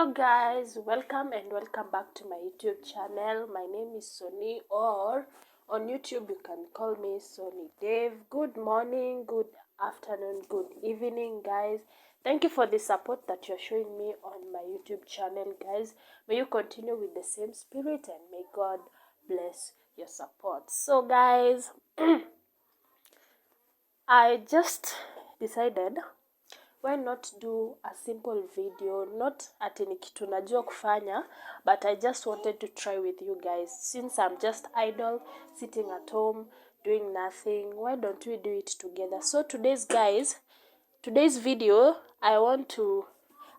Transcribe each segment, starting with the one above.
Hello guys, welcome and welcome back to my YouTube channel. My name is Sony, or on YouTube you can call me Sony Dave. Good morning, good afternoon, good evening guys. Thank you for the support that you're showing me on my YouTube channel guys. May you continue with the same spirit and may God bless your support. So guys, I just decided why not do a simple video, not ati ni kitu najua kufanya, but I just wanted to try with you guys. Since I'm just idle, sitting at home, doing nothing, why don't we do it together? So today's video, I want to,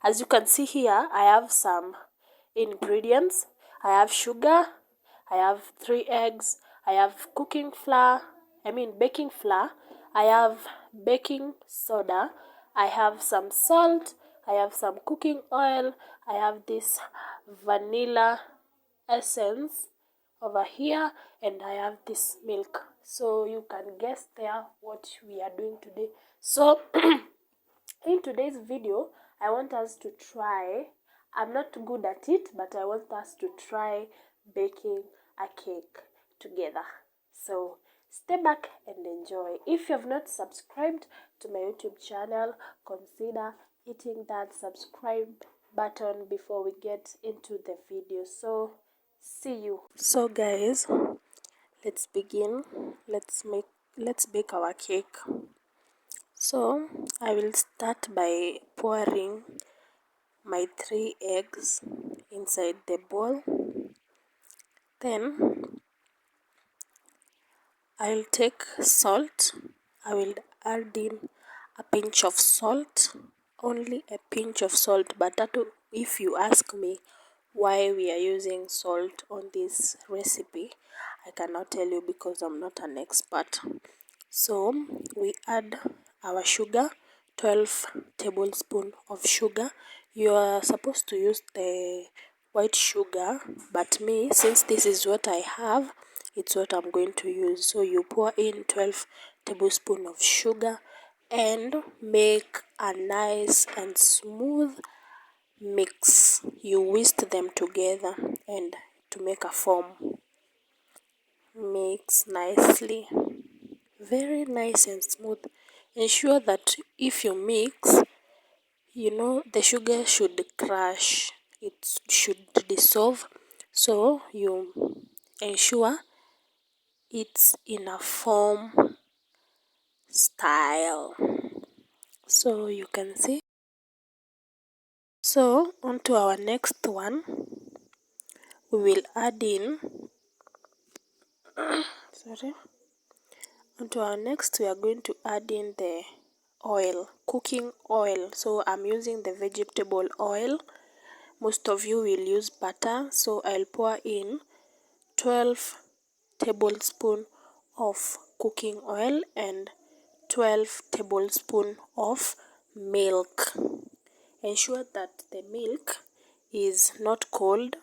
as you can see here, I have some ingredients. I have sugar, I have 3 eggs, I have baking flour, I have baking soda, I have some salt, I have some cooking oil, I have this vanilla essence over here, and I have this milk. So you can guess there what we are doing today. So in today's video, I want us to try, I'm not good at it, but I want us to try baking a cake together. So stay back and enjoy. If you have not subscribed to my YouTube channel, consider hitting that subscribe button before we get into the video. So see you. So guys, let's begin. Let's bake our cake. So I will start by pouring my 3 eggs inside the bowl. Then I'll take salt. I will add in a pinch of salt, only a pinch of salt. But if you ask me why we are using salt on this recipe, I cannot tell you because I'm not an expert. So we add our sugar, 12 tablespoons of sugar. You are supposed to use the white sugar, but me, since this is what I have, it's what I'm going to use. So you pour in 12 tablespoons of sugar and make a nice and smooth mix. You whisk them together and to make a foam. Mix nicely, very nice and smooth. Ensure that if you mix, the sugar should crush, it should dissolve. So you ensure it's in a foam style. So you can see. So on to our next one, we will add in onto our next we are going to add in the oil, cooking oil. So I'm using the vegetable oil. Most of you will use butter, so I'll pour in 12 tablespoons of cooking oil and 12 tablespoons of milk. Ensure that the milk is not cold,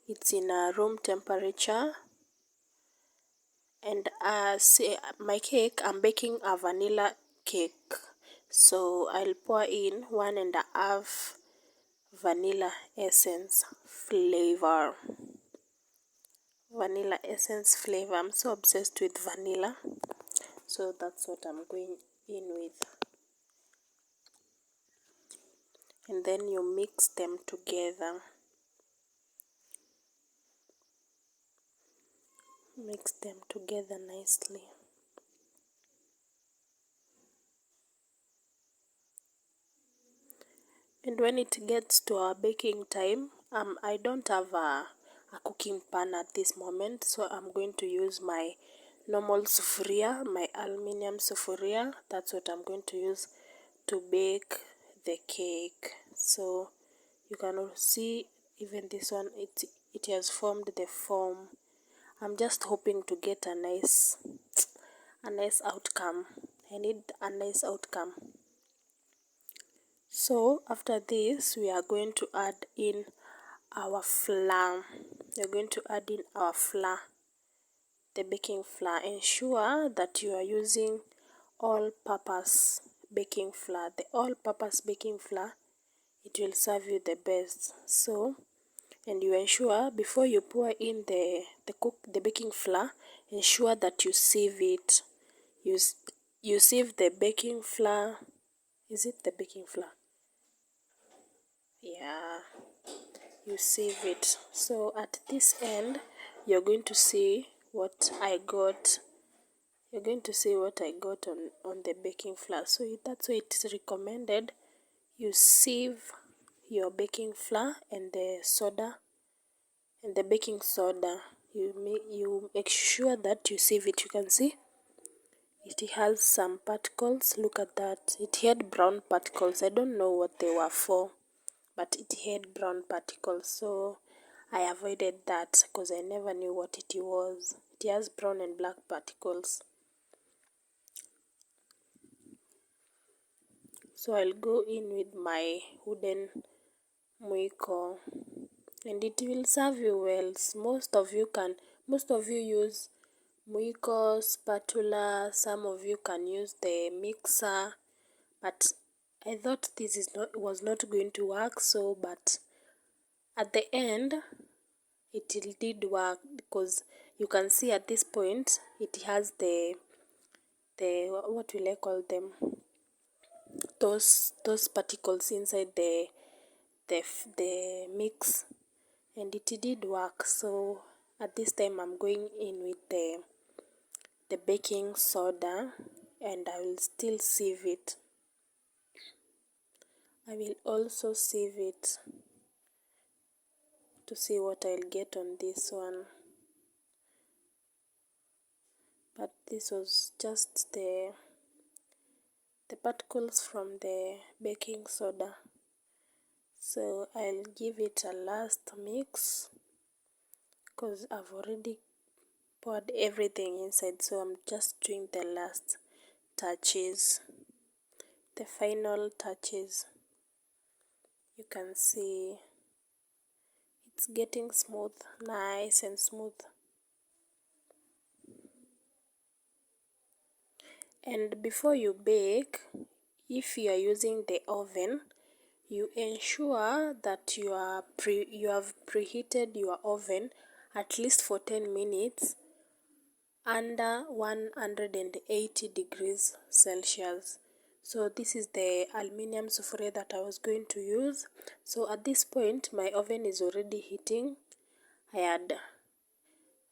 it's in a room temperature. And my cake, I'm baking a vanilla cake, so I'll pour in 1.5 vanilla essence flavor. I'm so obsessed with vanilla, so that's what I'm going in with. And then you mix them together. Mix them together nicely. And when it gets to our baking time, I don't have a cooking pan at this moment, so I'm going to use my normal sufuria, my aluminium sufuria. That's what I'm going to use to bake the cake. So you can see even this one, it has formed the foam. I'm just hoping to get a nice outcome. I need a nice outcome. So after this, we are going to add in our flour. We're going to add in our flour, the baking flour. Ensure that you are using all-purpose baking flour. The all-purpose baking flour it will serve you the best. So, and you ensure before you pour in the baking flour, ensure that you sieve it. You sieve the baking flour. Is it the baking flour? Yeah, you sieve it. So at this end, you're going to see what I got. You're going to see what I got on the baking flour. So that's why it is recommended you sieve your baking flour and the soda and the baking soda. You make sure that you sieve it. You can see it has some particles. Look at that. It had brown particles. I don't know what they were for, but it had brown particles. So I avoided that because I never knew what it was. It has brown and black particles. So I'll go in with my wooden mwiko, and it will serve you well. Most of you use mwiko, spatula, some of you can use the mixer, but I thought this was not going to work. So but at the end it did work, because you can see at this point it has the what will I call them, those particles inside the mix, and it did work. So at this time I'm going in with the baking soda, and I will still sieve it. I will also sieve it to see what I'll get on this one, but this was just the particles from the baking soda. So I'll give it a last mix because I've already poured everything inside, so I'm just doing the last touches, the final touches. You can see it's getting smooth, nice and smooth. And before you bake, if you are using the oven, you ensure that you have preheated your oven at least for 10 minutes under 180 degrees Celsius. So this is the aluminium sufuria that I was going to use. So at this point my oven is already heating. I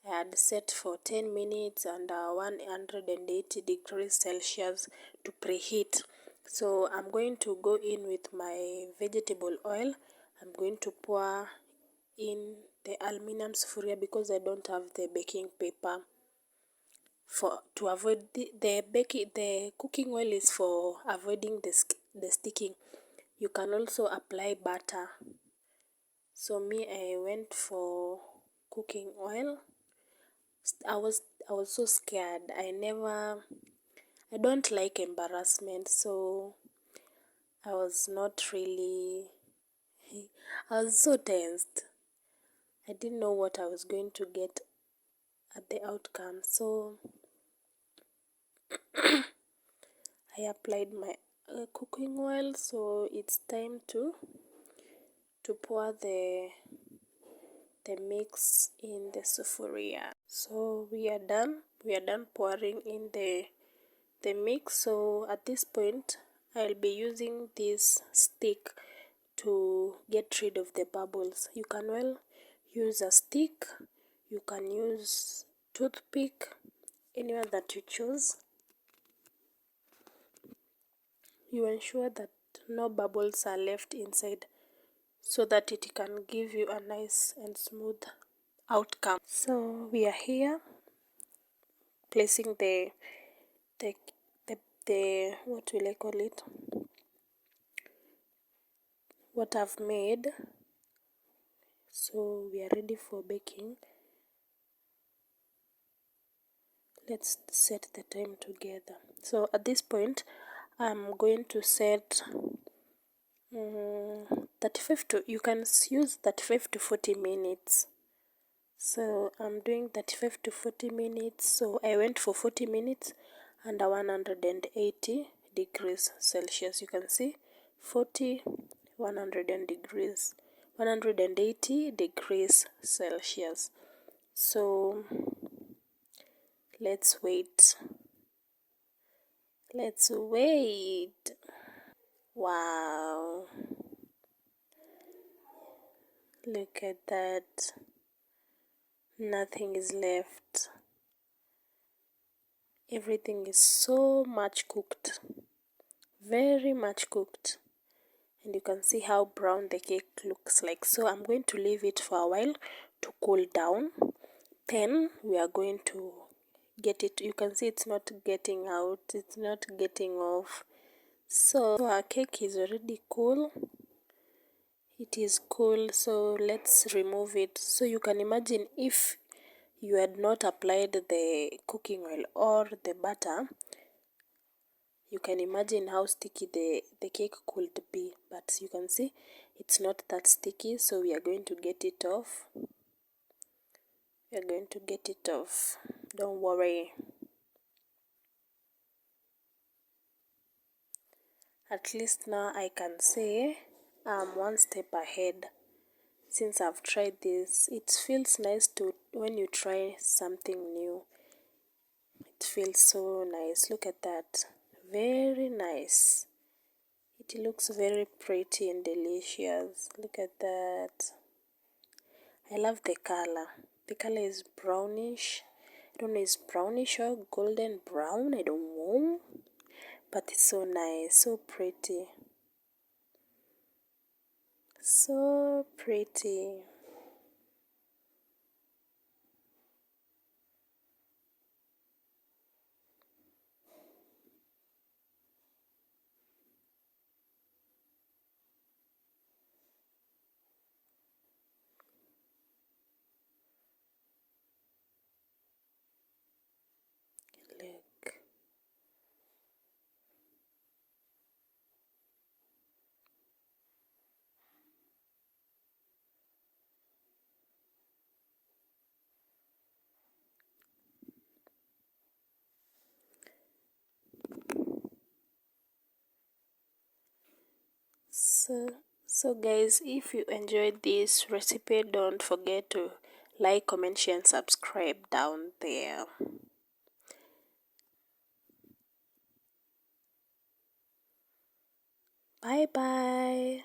had set for 10 minutes under 180 degrees Celsius to preheat. So I'm going to go in with my vegetable oil. I'm going to pour in the aluminium sufuria because I don't have the baking paper. To avoid the cooking oil is for avoiding the sticking. You can also apply butter. So me, I went for cooking oil. I was so scared. I don't like embarrassment, so I was not really I was so tensed. I didn't know what I was going to get at the outcome. So I applied my cooking oil. So it's time to pour the mix in the sufuria. So we are done pouring in the mix. So at this point I'll be using this stick to get rid of the bubbles. You can well use a stick, you can use toothpick, anywhere that you choose. You ensure that no bubbles are left inside so that it can give you a nice and smooth outcome. So we are here placing the what will I call it, what I've made. So we are ready for baking. Let's set the time together. So at this point I'm going to set 35 to, you can use 35 to 40 minutes. So I'm doing 35 to 40 minutes. So I went for 40 minutes under 180 degrees Celsius. You can see 40, 180 degrees Celsius. So let's wait. Wow, look at that. Nothing is left. Everything is so much cooked, very much cooked. And you can see how brown the cake looks like. So I'm going to leave it for a while to cool down. Then we are going to get it. You can see it's not getting out, it's not getting off. So our cake is already cool. It is cool, so let's remove it. So you can imagine if you had not applied the cooking oil or the butter, you can imagine how sticky the cake could be. But you can see it's not that sticky, so we are going to get it off. Don't worry. At least now I can say I'm one step ahead. Since I've tried this, it feels nice to when you try something new. It feels so nice. Look at that. Very nice. It looks very pretty and delicious. Look at that. I love the color. The color is brownish. I don't know, it's brownish or golden brown. I don't know. But it's so nice, so pretty. So pretty. Look. So guys, if you enjoyed this recipe, don't forget to like, comment, share and subscribe down there. Bye bye.